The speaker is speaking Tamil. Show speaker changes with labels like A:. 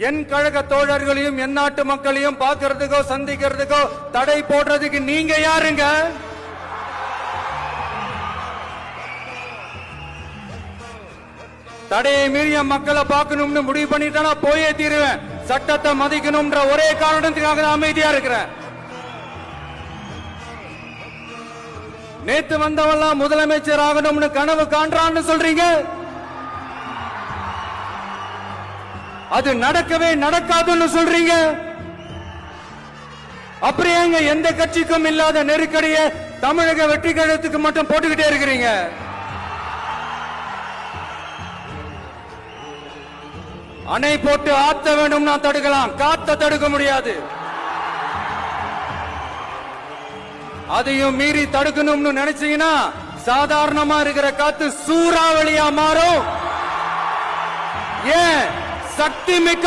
A: என் கழக தோழர்களையும் என் நாட்டு மக்களையும் பார்க்கறதுக்கோ சந்திக்கிறதுக்கோ தடை போடுறதுக்கு நீங்க யாருங்க? தடையை மீறிய மக்களை பார்க்கணும்னு முடிவு பண்ணிட்டா போயே தீருவேன். சட்டத்தை மதிக்கணும்ன்ற ஒரே காரணத்துக்காக தான் அமைதியா இருக்கிறேன். நேத்து வந்தவெல்லாம் முதலமைச்சர் ஆகணும்னு கனவு காண்றான்னு சொல்றீங்க. அது நடக்கவே நடக்காதுன்னு சொல்றீங்க. அப்படியே எந்த கட்சிக்கும் இல்லாத நெருக்கடியை தமிழக வெற்றி கழகத்துக்கு மட்டும் போட்டுக்கிட்டே இருக்கிறீங்க. அணை போட்டு ஆத்த வேண்டும்னா தடுக்கலாம், காத்த தடுக்க முடியாது. அதையும் மீறி தடுக்கணும்னு நினைச்சீங்கன்னா சாதாரணமா இருக்கிற காத்து சூறாவளியா மாறும். ஏன் சக்தி மிக்க